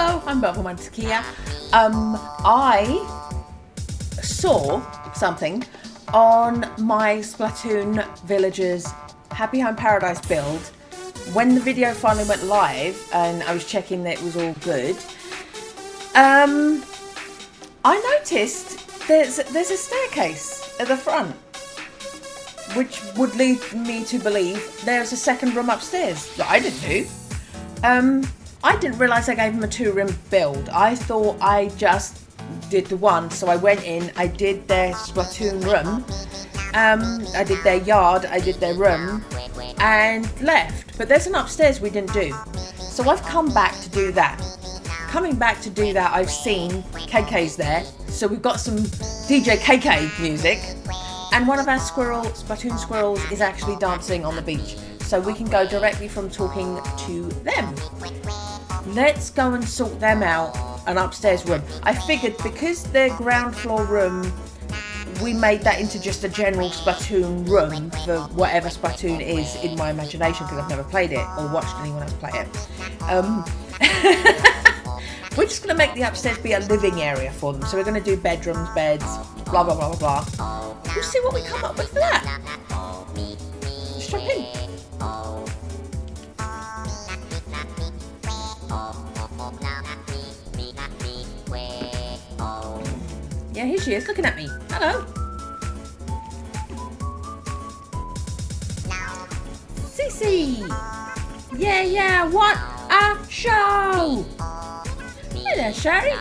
Hello, I'm Belverman Kia. I saw something on my Splatoon Villagers Happy Home Paradise build when the video finally went live and I was checking that it was all good. I noticed there's a staircase at the front, which would lead me to believe there's a second room upstairs that I didn't do. I didn't realise I gave them a 2-room build. I thought I just did the one, so I went in, I did their Splatoon room, I did their yard, I did their room, and left. But there's an upstairs we didn't do. So I've come back to do that. Coming back to do that, I've seen KK's there. So we've got some DJ KK music. And one of our Splatoon Squirrels is actually dancing on the beach. So we can go directly from talking to them. Let's go and sort them out, an upstairs room. I figured because their ground floor room, we made that into just a general Splatoon room for whatever Splatoon is in my imagination, because I've never played it or watched anyone else play it. We're just going to make the upstairs be a living area for them. So we're going to do bedrooms, beds, blah, blah, blah, blah, blah. We'll see what we come up with for that. Let's jump in. Yeah, here she is, looking at me. Hello. Cece. Yeah, what a show. Hey there, Sherry.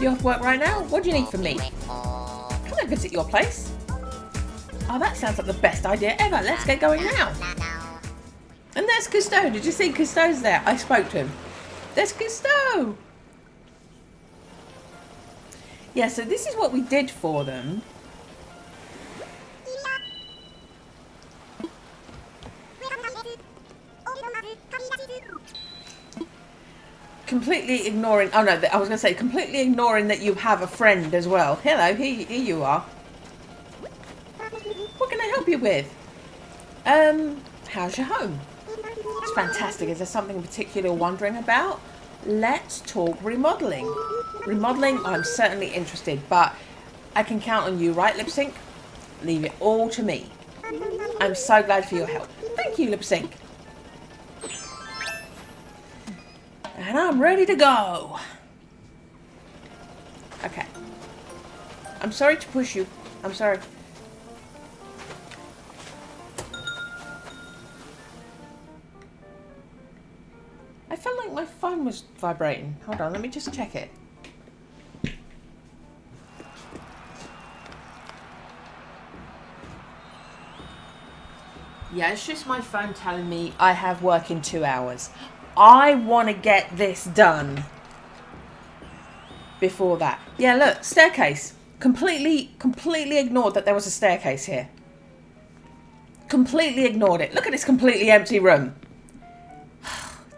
You off work right now? What do you need from me? Can I visit your place? Oh, that sounds like the best idea ever. Let's get going now. And there's Cousteau. Did you see Cousteau's there? I spoke to him. There's Cousteau. Yeah, so this is what we did for them. Completely ignoring, oh no, I was going to say, completely ignoring that you have a friend as well. Hello, here you are. What can I help you with? How's your home? It's fantastic. Is there something in particular you're wondering about? Let's talk remodeling. Remodeling, I'm certainly interested, but I can count on you, right, Lip Sync? Leave it all to me. I'm so glad for your help. Thank you, Lip Sync. And I'm ready to go. Okay. I'm sorry to push you. I'm sorry. I felt like my phone was vibrating. Hold on, let me just check it. Yeah, it's just my phone telling me I have work in 2 hours. I want to get this done before that. Yeah, look, staircase. Completely ignored that there was a staircase here. Completely ignored it. Look at this completely empty room.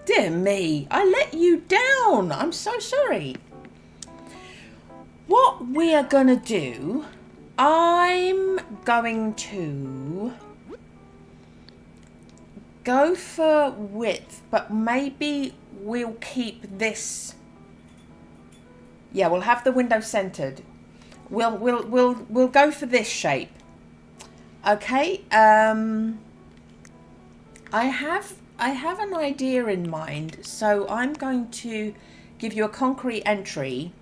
Dear me, I let you down. I'm so sorry. What we are going to do, I'm going to go for width, but maybe we'll keep this. Yeah, we'll have the window centered. We'll go for this shape. Okay. I have an idea in mind, so I'm going to give you a concrete entry.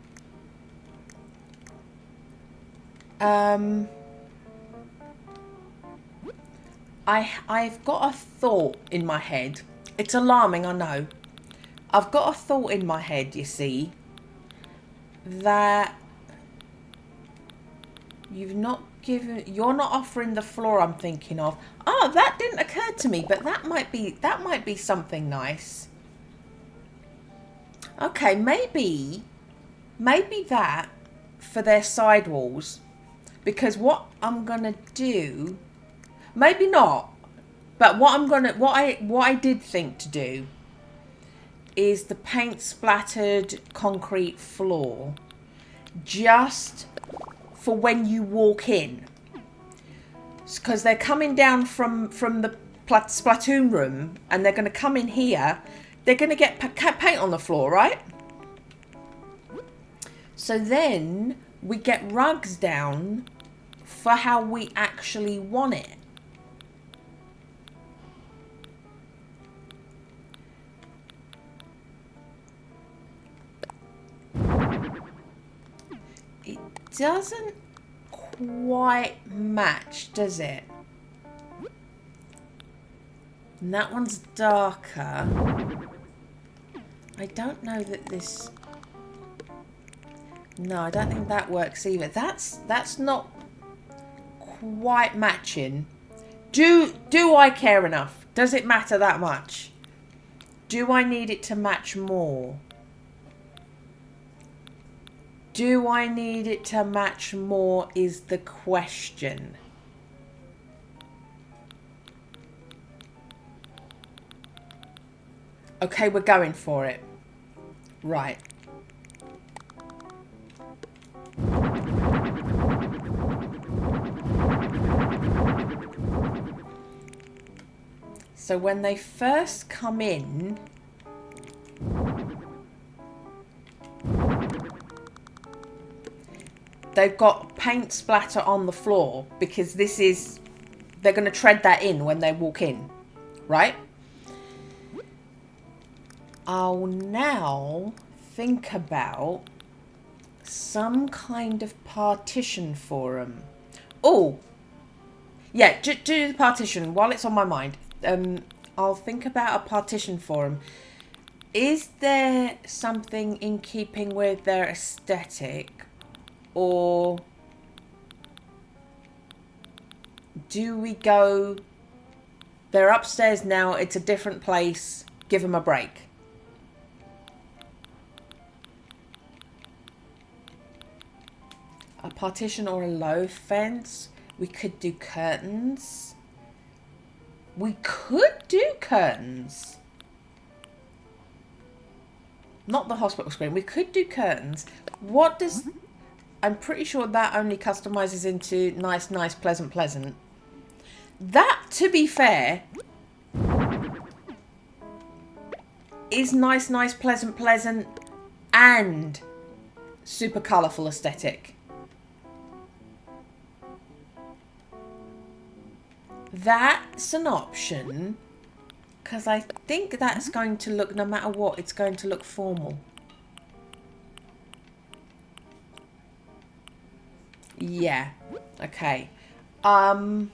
I've got a thought in my head. It's alarming, I know. I've got a thought in my head, you see, that you're not offering the floor I'm thinking of. Oh, that didn't occur to me, but that might be something nice. Okay, maybe that for their sidewalls, because what I'm gonna do, maybe not, but what I did think to do is the paint splattered concrete floor, just for when you walk in, because they're coming down from the Splatoon room and they're going to come in here, they're going to get paint on the floor, right? So then we get rugs down for how we actually want it. It doesn't quite match, does it? And that one's darker. I don't know that this... No, I don't think that works either. That's not quite matching. Do I care enough? Does it matter that much? Do I need it to match more? Do I need it to match more is the question. Okay, we're going for it. Right. So when they first come in, they've got paint splatter on the floor because this is, they're going to tread that in when they walk in, right? I'll now think about some kind of partition for them. Oh, yeah, do the partition while it's on my mind. I'll think about a partition for them. Is there something in keeping with their aesthetic, or do we go, they're upstairs now, it's a different place, give them a break? A partition or a low fence? We could do curtains. We could do curtains. Not the hospital screen. We could do curtains. What does... I'm pretty sure that only customizes into nice, nice, pleasant, pleasant. That, to be fair, is nice, nice, pleasant, pleasant, and super colourful aesthetic. That's an option, because I think that's going to look, no matter what, it's going to look formal. Yeah. Okay. Yeah,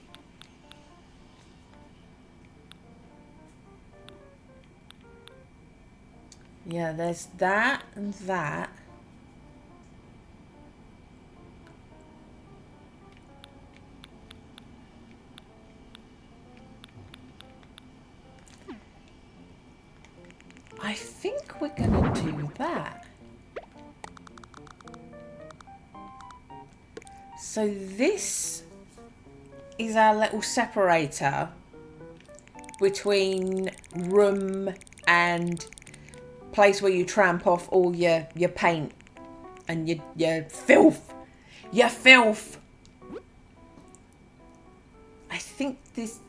there's that and that. I think we're going to do that. So this is our little separator between room and place where you tramp off all your paint and your filth. Your filth. I think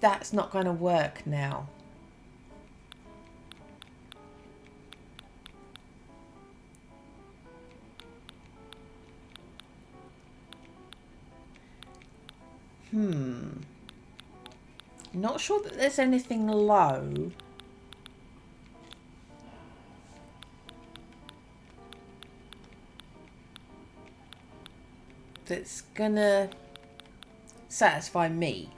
that's not going to work now. Not sure that there's anything low. That's gonna satisfy me.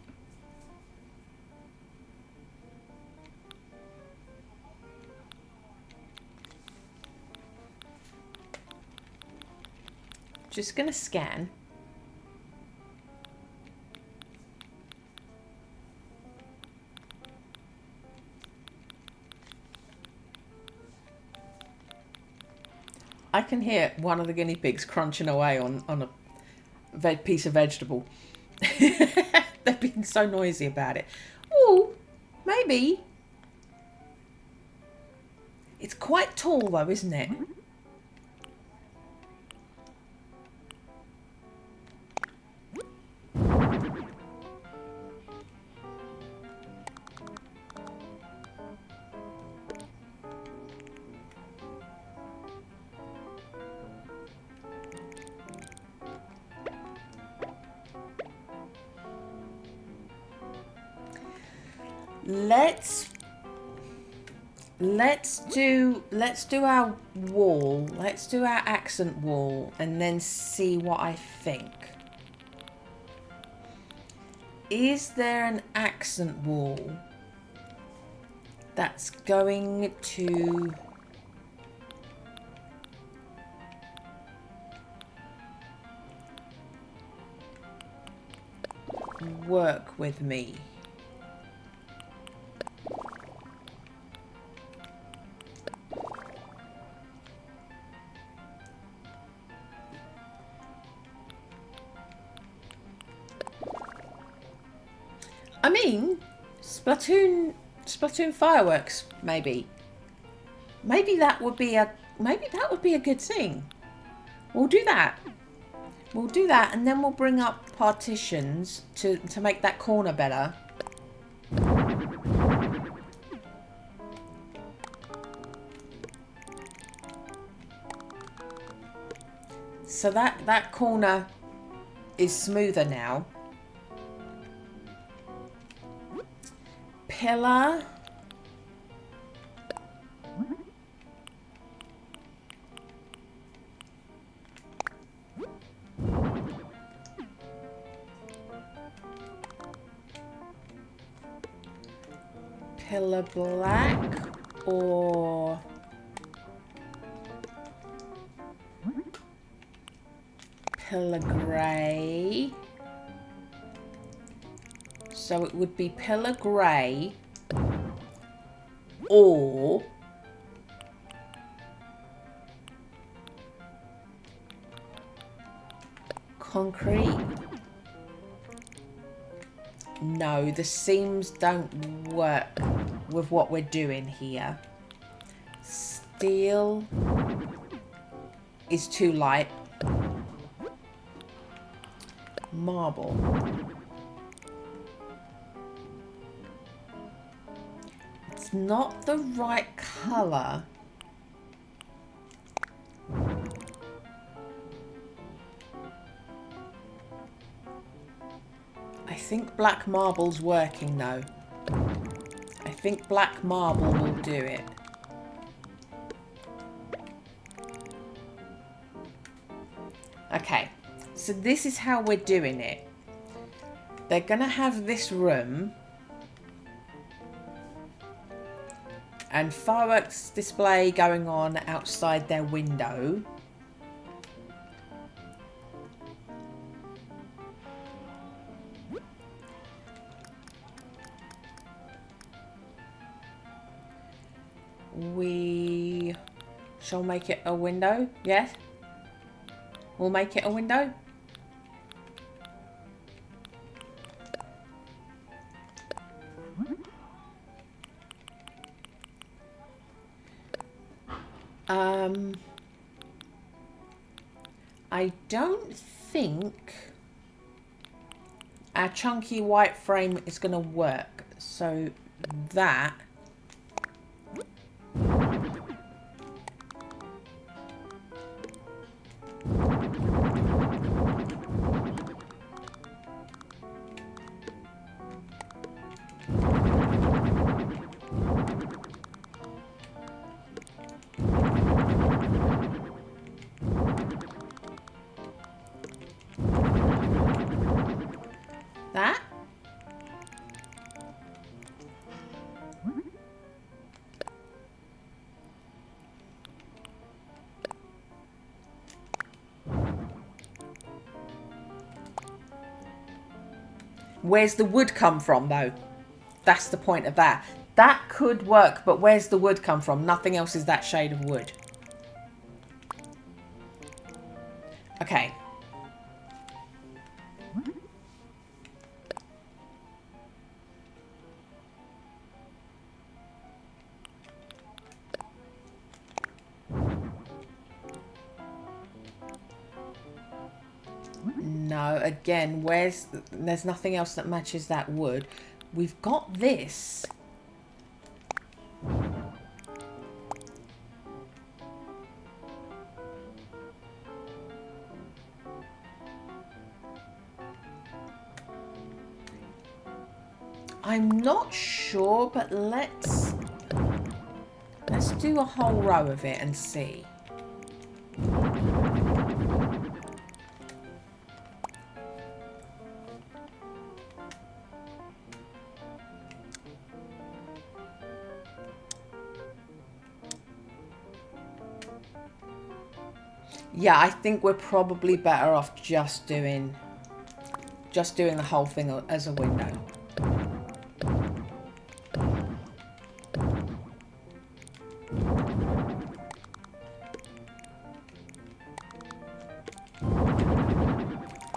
Just gonna scan. I can hear one of the guinea pigs crunching away on a piece of vegetable. They're being so noisy about it. Oh, maybe. It's quite tall though, isn't it? Let's do our wall. Let's do our accent wall and then see what I think. Is there an accent wall that's going to work with me? I mean, Splatoon fireworks, maybe. Maybe that would be a good thing. We'll do that. We'll do that, and then we'll bring up partitions to make that corner better. So that corner is smoother now. Pillar. Pillar black or pillar grey. So it would be pillar grey or concrete. No, the seams don't work with what we're doing here. Steel is too light. Marble. It's not the right colour. I think black marble's working though. I think black marble will do it. Okay, so this is how we're doing it. They're gonna have this room and fireworks display going on outside their window. We shall make it a window, yes? We'll make it a window. I don't think our chunky white frame is going to work. So that where's the wood come from though? That's the point of that. That could work, but where's the wood come from? Nothing else is that shade of wood. Okay. No, again, there's nothing else that matches that wood. We've got this. I'm not sure, but let's do a whole row of it and see. Yeah, I think we're probably better off just doing the whole thing as a window.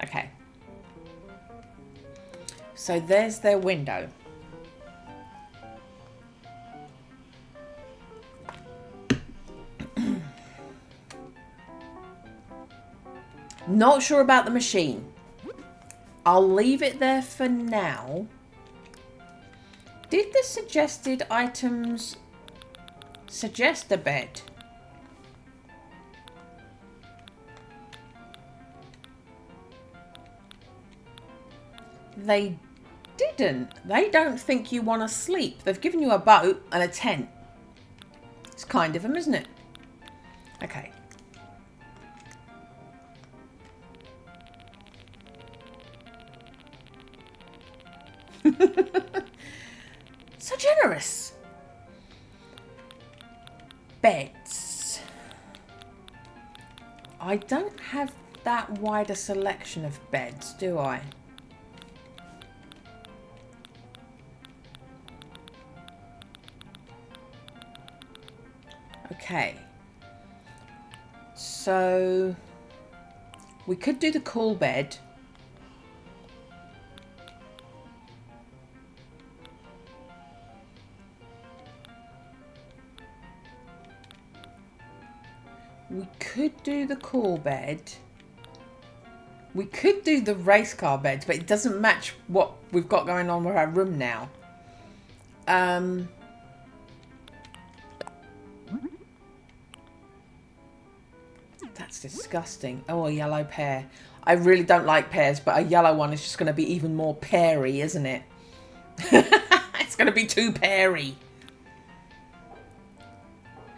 Okay. So there's their window. Not sure about the machine. I'll leave it there for now. Did the suggested items suggest a bed? They didn't. They don't think you want to sleep. They've given you a boat and a tent. It's kind of them, isn't it? Okay. So generous. Beds. I don't have that wide a selection of beds, do I? Okay. So we could do the cool bed. We could do the cool bed. We could do the race car beds, but it doesn't match what we've got going on with our room now. That's disgusting. Oh, a yellow pear. I really don't like pears, but a yellow one is just going to be even more peary, isn't it? It's going to be too peary.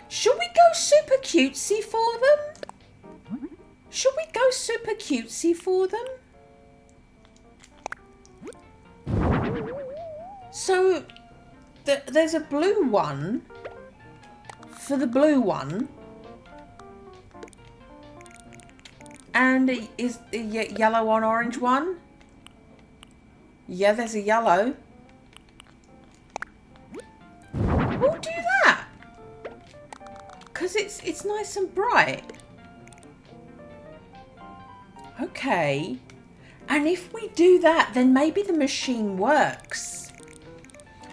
Should we go super cutesy for them? Should we go super cutesy for them? So, there's a blue one for the blue one. And is the yellow on orange one? Yeah, there's a yellow. We'll do that. Because it's nice and bright. Okay. And if we do that, then maybe the machine works.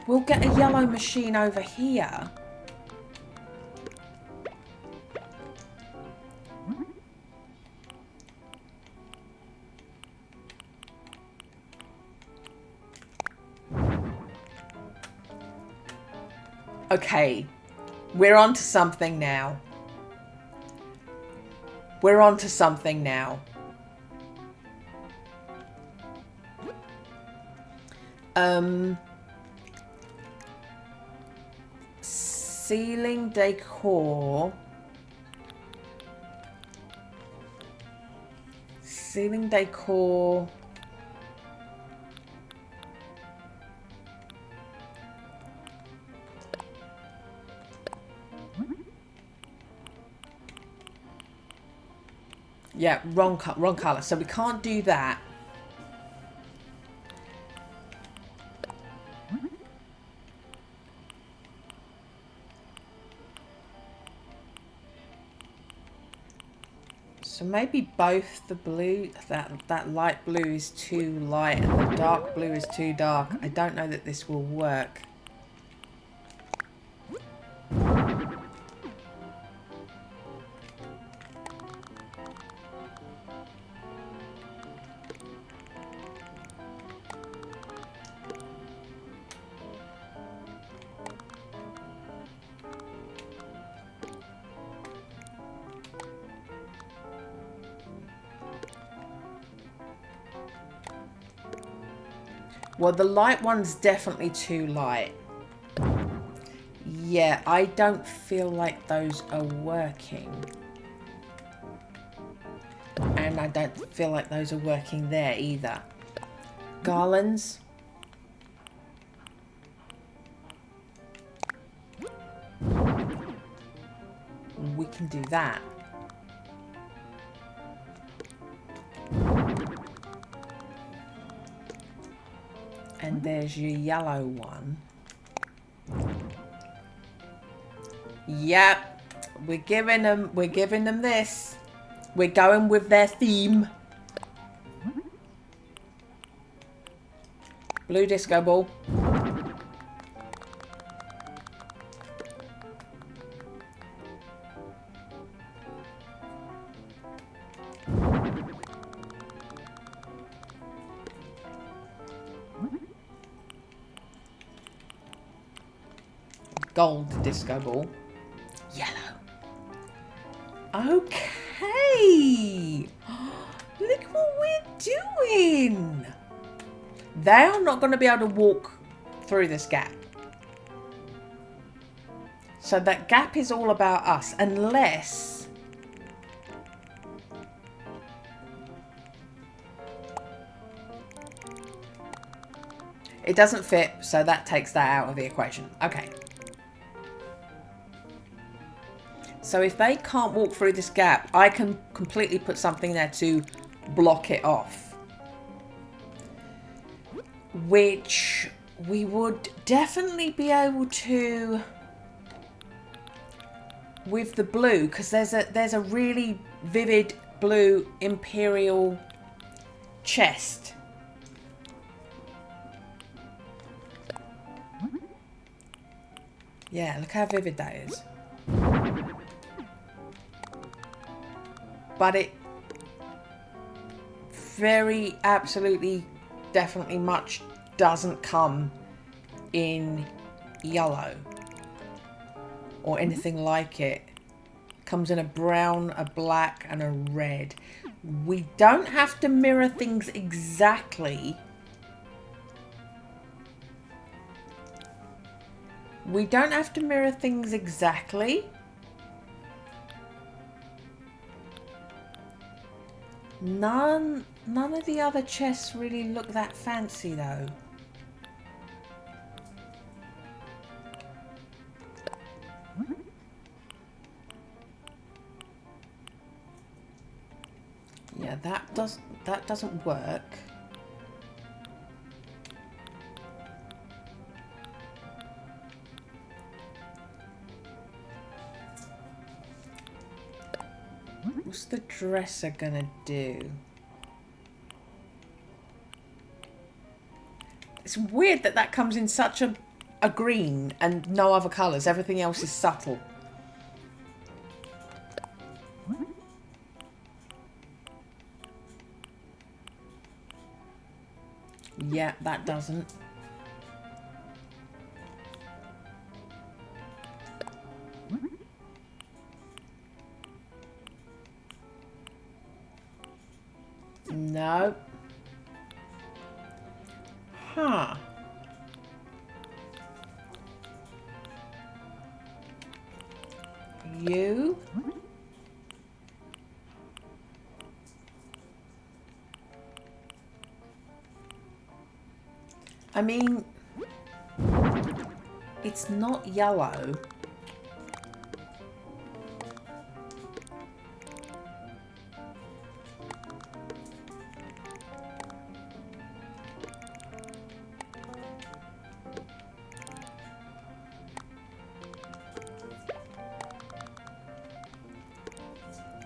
We'll get a yellow machine over here. Okay, we're on to something now. We're on to something now. Ceiling decor. Ceiling decor. Yeah, wrong colour. So we can't do that. So maybe both the blue, that light blue is too light and the dark blue is too dark. I don't know that this will work. Well, the light one's definitely too light. Yeah, I don't feel like those are working. And I don't feel like those are working there either. Garlands. We can do that. And there's your yellow one. Yep. We're giving them this. We're going with their theme. Blue disco ball. Gold disco ball. Yellow. Okay. Look what we're doing. They are not going to be able to walk through this gap. So that gap is all about us, unless... It doesn't fit, so that takes that out of the equation. Okay. So if they can't walk through this gap, I can completely put something there to block it off. Which we would definitely be able to with the blue, because there's a really vivid blue imperial chest. Yeah, look how vivid that is. But it very absolutely definitely much doesn't come in yellow or anything like it. Comes in a brown, a black and a red. We don't have to mirror things exactly. We don't have to mirror things exactly. None of the other chests really look that fancy though. Yeah, that doesn't work. What's the dresser gonna do? It's weird that that comes in such a green and no other colours. Everything else is subtle. Yeah, that doesn't. No. Huh. You? I mean, it's not yellow.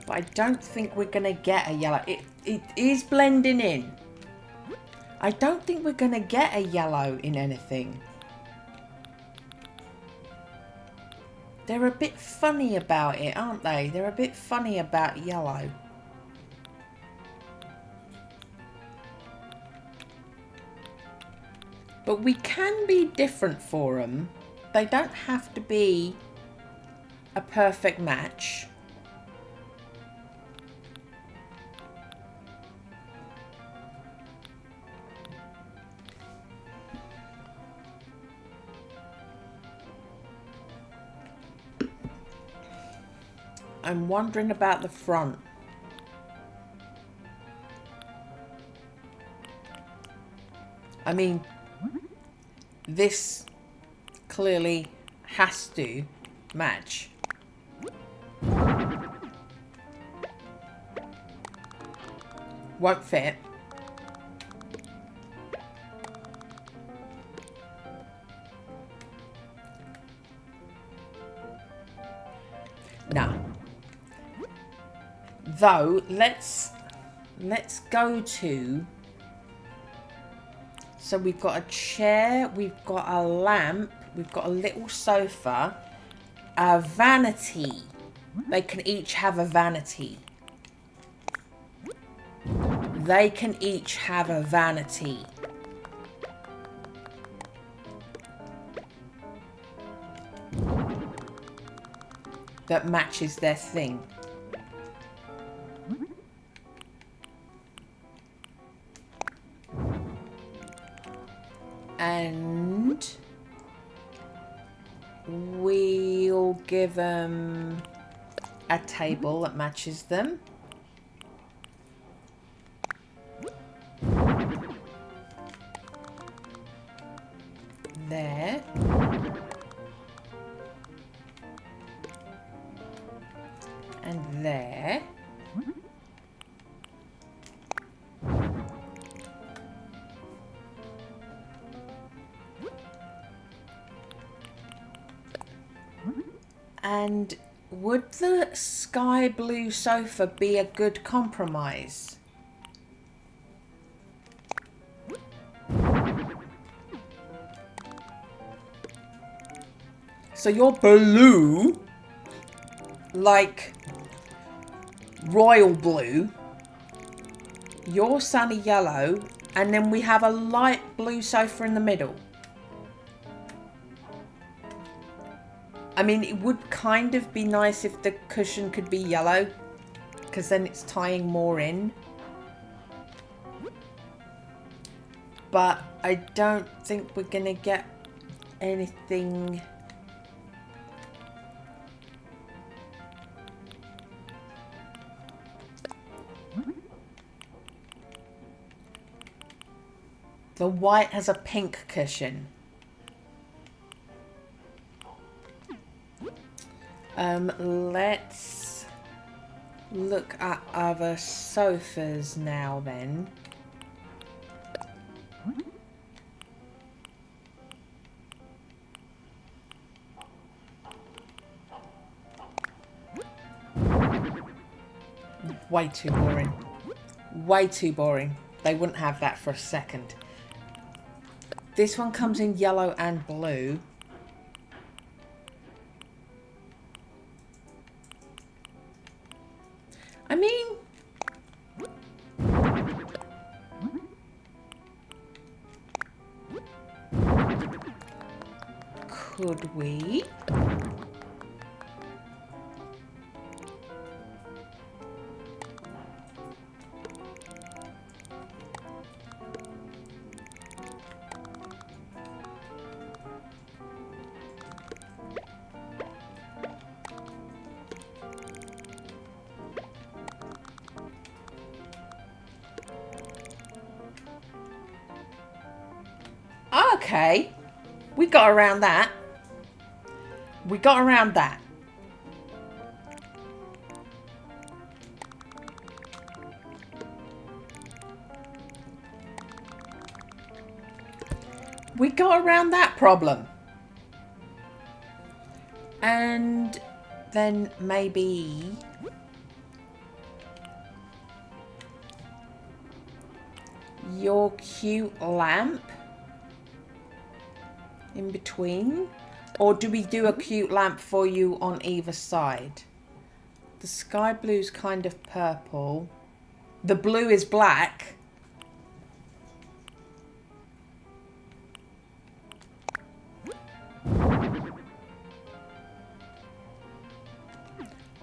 But I don't think we're going to get a yellow. It is blending in. I don't think we're going to get a yellow in anything. They're a bit funny about it, aren't they? They're a bit funny about yellow. But we can be different for them. They don't have to be a perfect match. I'm wondering about the front. I mean, this clearly has to match. Won't fit. No. Though, let's go to... So we've got a chair, we've got a lamp, we've got a little sofa, a vanity. They can each have a vanity. They can each have a vanity. That matches their thing. And we'll give them a table that matches them. There. And there. And would the sky blue sofa be a good compromise? So you're blue, like royal blue, you're sunny yellow, and then we have a light blue sofa in the middle. I mean, it would kind of be nice if the cushion could be yellow, because then it's tying more in. But I don't think we're going to get anything... The white has a pink cushion. Let's look at other sofas now then. Way too boring. Way too boring. They wouldn't have that for a second. This one comes in yellow and blue. I mean, could we? Okay, we got around that. We got around that. We got around that problem. And then maybe... your cute lamp in between, or do we do a cute lamp for you on either side? The sky blue's kind of purple, the blue is black.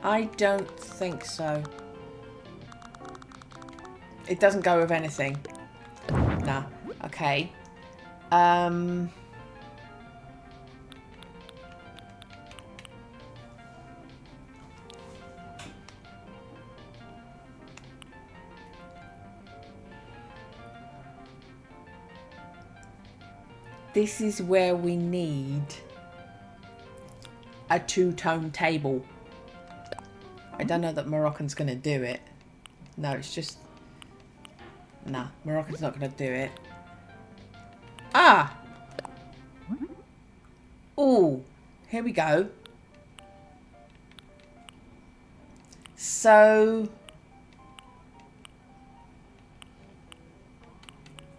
I don't think so. It doesn't go with anything. Nah. Okay. This is where we need a two-tone table. I don't know that Moroccan's going to do it. No, it's just... Nah, Moroccan's not going to do it. Ah! Oh, here we go. So...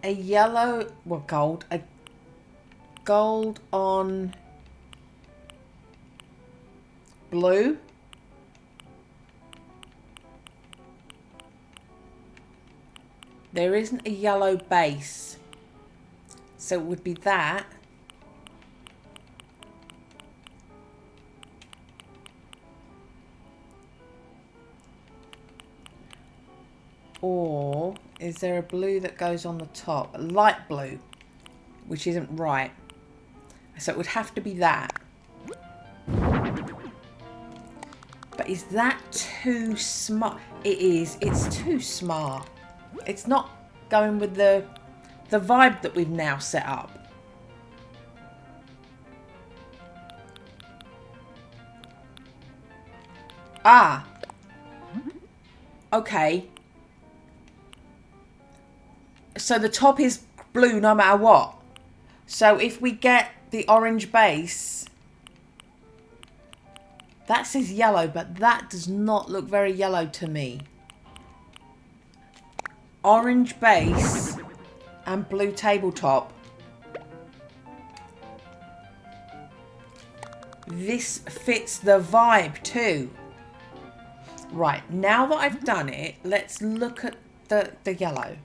a yellow... well, gold. A gold on... blue. There isn't a yellow base. So it would be that. Or is there a blue that goes on the top? A light blue, which isn't right. So it would have to be that. But is that too smart? It is. It's too smart. It's not going with the vibe that we've now set up. Ah. Okay. So the top is blue no matter what. So if we get the orange base... that says yellow, but that does not look very yellow to me. Orange base and blue tabletop. This fits the vibe too. Right, now that I've done it, let's look at the yellow.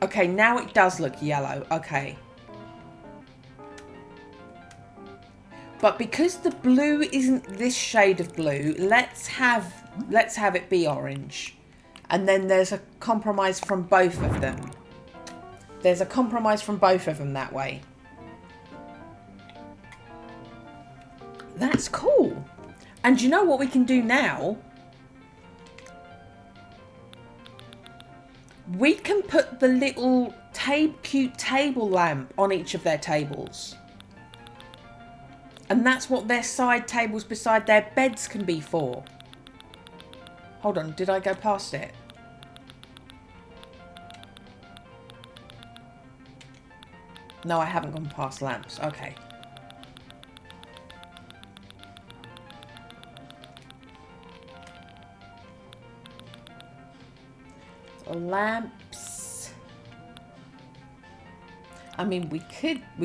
Okay, now it does look yellow. Okay. But because the blue isn't this shade of blue, let's have it be orange. And then there's a compromise from both of them. There's a compromise from both of them that way. That's cool. And you know what we can do now? We can put the little cute table lamp on each of their tables. And that's what their side tables beside their beds can be for. Hold on, did I go past it? No, I haven't gone past lamps. Okay. So lamps. I mean, we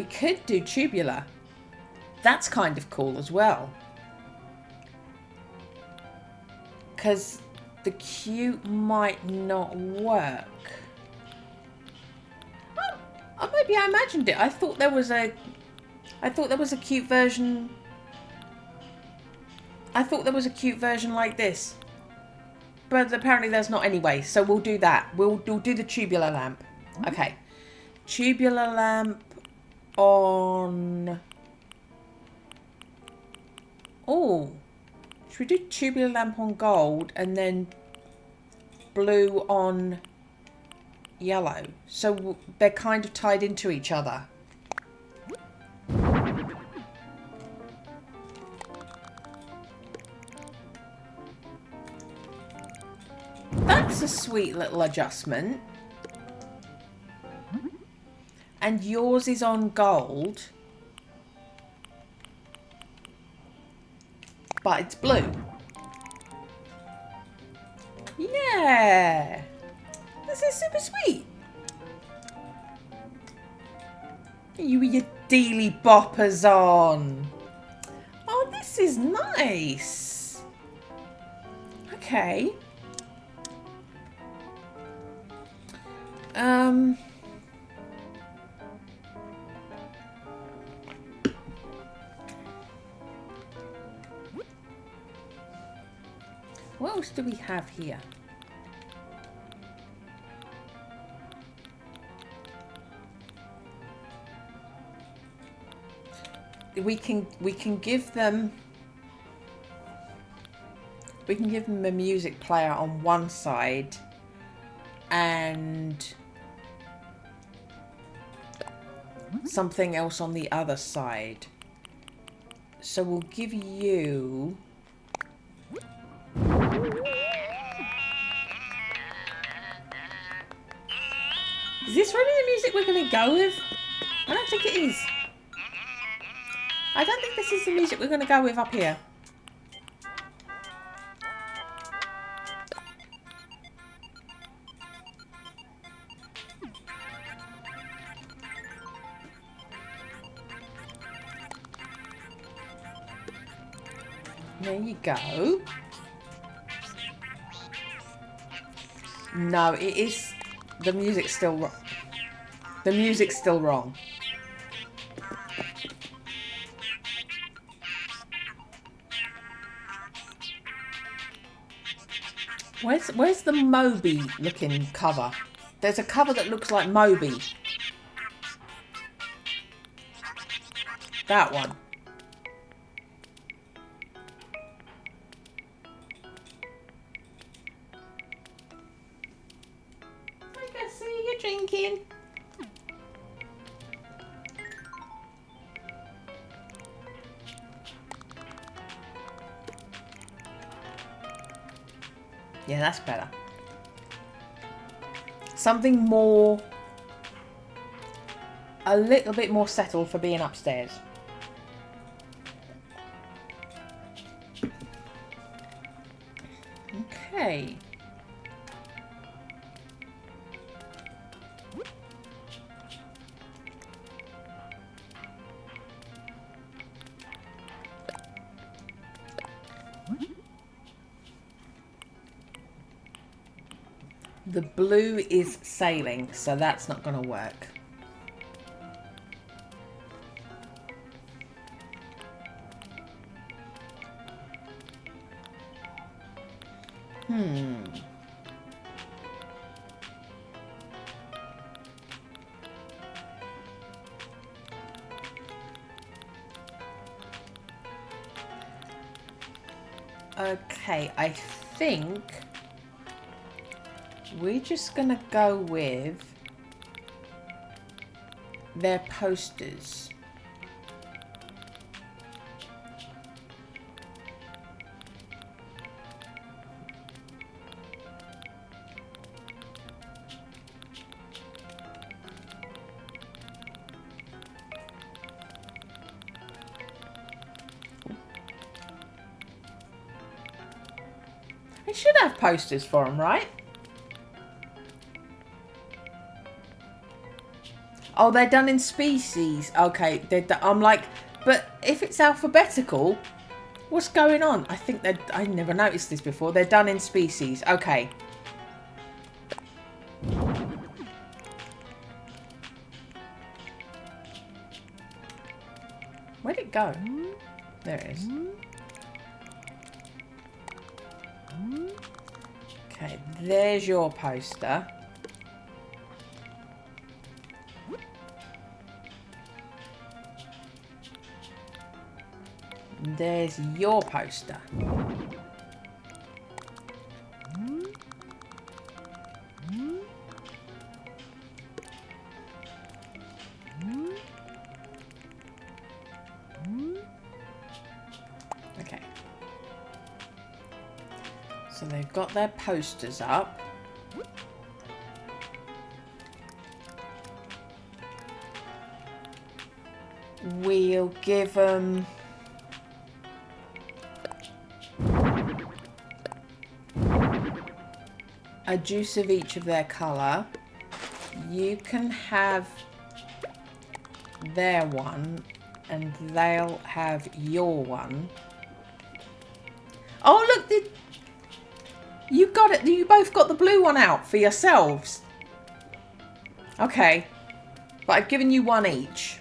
could do tubular. That's kind of cool as well. Because the cute might not work. Oh, maybe I imagined it. I thought there was a cute version. I thought there was a cute version like this. But apparently there's not anyway. So we'll do that. We'll do the tubular lamp. Okay. Tubular lamp on... oh, should we do tubular lamp on gold and then blue on yellow? So they're kind of tied into each other. That's a sweet little adjustment. And yours is on gold. But it's blue. Yeah. This is super sweet. You with your dealy boppers on. Oh, this is nice. Okay. What else do we have here? We can give them a music player on one side and something else on the other side. So we'll give you... Is this really the music we're going to go with? I don't think it is. I don't think this is the music we're going to go with up here. There you go. No, it is... The music's still wrong. The music's still wrong. Where's the Moby looking cover? There's a cover that looks like Moby. That one. I can see you drinking. Yeah, that's better. Something more... A little bit more settled for being upstairs. Okay. The blue is sailing, so that's not going to work. Okay, I think we're just gonna go with their posters. They should have posters for them, right? Oh, they're done in species. Okay, I'm like, but if it's alphabetical, what's going on? I think that I never noticed this before. They're done in species. Okay. Where'd it go? There it is. Okay, there's your poster. There's your poster. Okay. So they've got their posters up. We'll give them... a juice of each of their colour. You can have their one and they'll have your one. Oh look, you got it. You both got the blue one out for yourselves. Okay, but I've given you one each.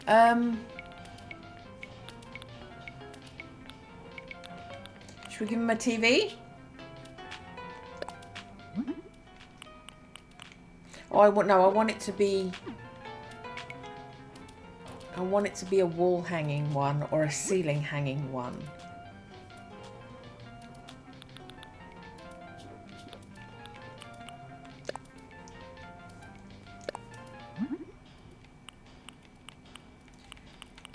Should we give him a TV? Oh, I want it to be... I want it to be a wall hanging one or a ceiling hanging one.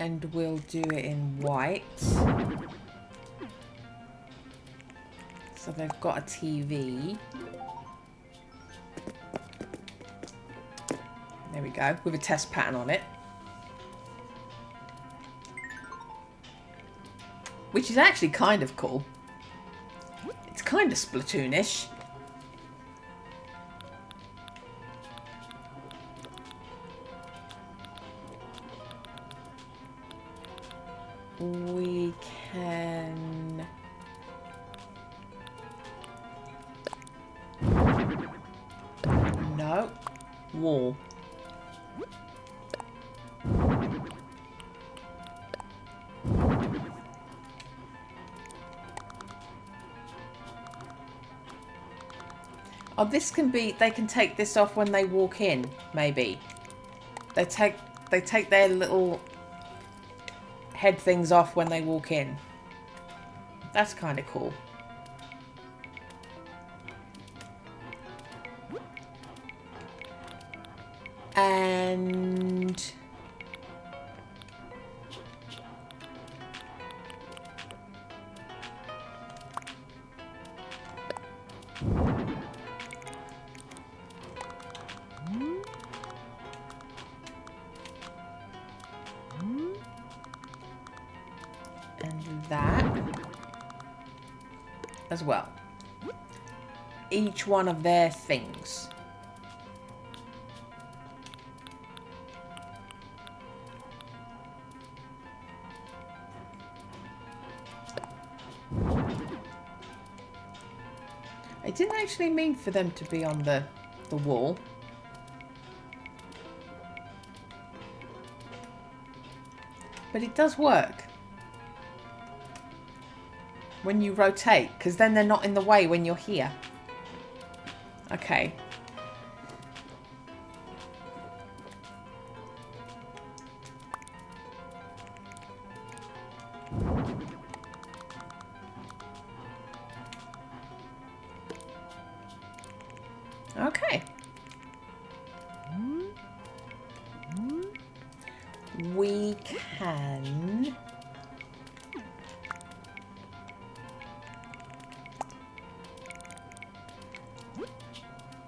And we'll do it in white. So they've got a TV. There we go, with a test pattern on it. Which is actually kind of cool. It's kind of Splatoonish. We can... No. Wall. Oh, this can be, they can take this off when they walk in, maybe. They take their little head things off when they walk in. That's kind of cool. And that as well. Each one of their things. I didn't actually mean for them to be on the wall. But it does work. When you rotate, because then they're not in the way when you're here. Okay. Okay. We can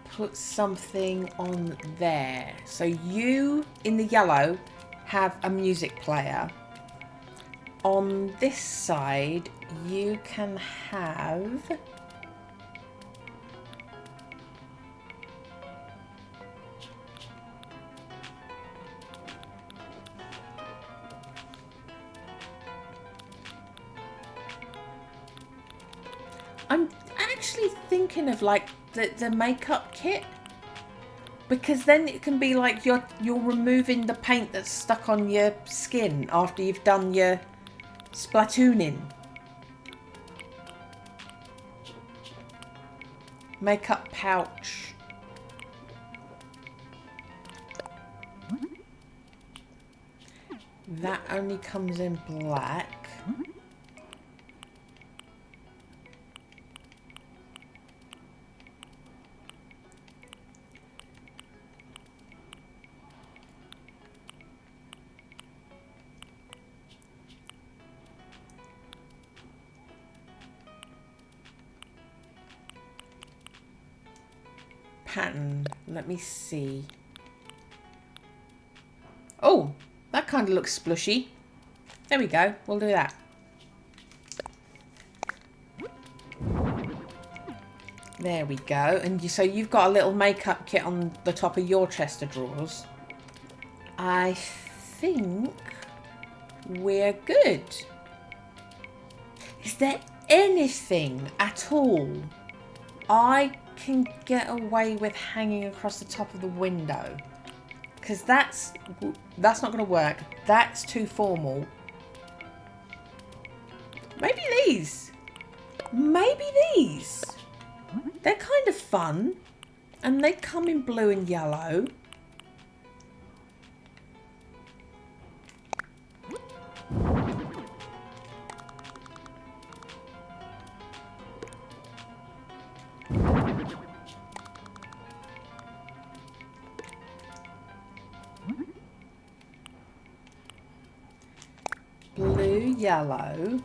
put something on there. So you, in the yellow, have a music player. On this side, you can have... I'm actually thinking of like the makeup kit, because then it can be like you're removing the paint that's stuck on your skin after you've done your splatooning. Makeup pouch. That only comes in black. Pattern. Let me see. Oh, that kind of looks splushy. There we go. We'll do that. There we go. And so you've got a little makeup kit on the top of your chest of drawers. I think we're good. Is there anything at all I can get away with hanging across the top of the window? Because that's not going to work. That's too formal. Maybe these. Maybe these. They're kind of fun. And they come in blue and yellow. yellow.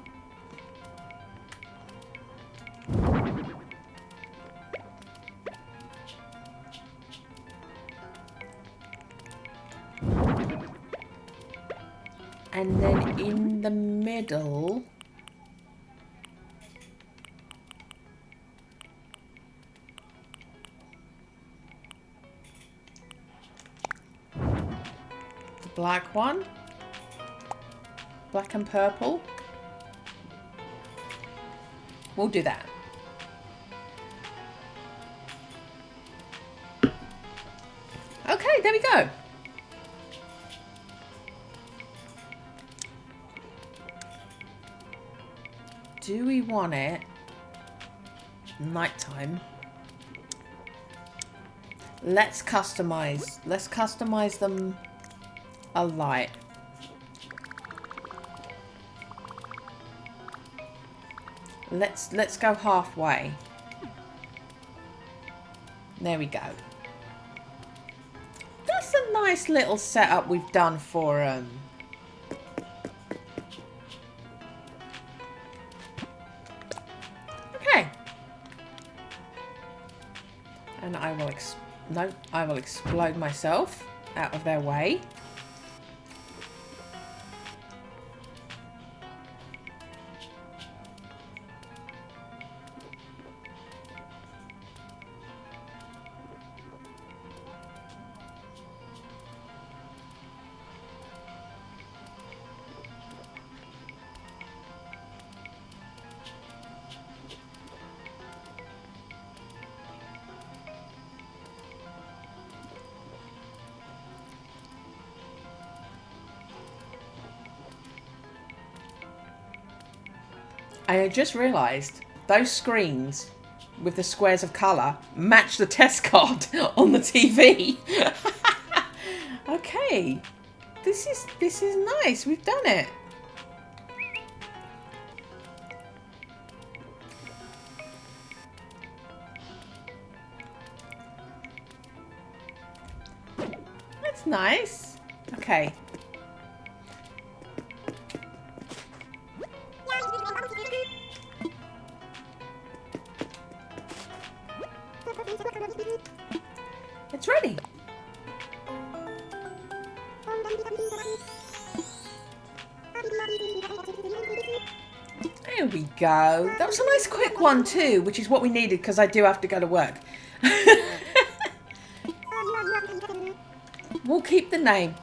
And then in the middle, the black one, black and purple. We'll do that. Okay, there we go. Do we want it nighttime? Let's customize. Let's customize them a light. Let's go halfway. There we go. That's a nice little setup we've done for okay. And I will I will explode myself out of their way. I just realised those screens with the squares of colour match the test card on the TV. Okay, this is nice. We've done it. That's nice. Okay. It's ready. There we go. That was a nice quick one too, which is what we needed because I do have to go to work. We'll keep the name.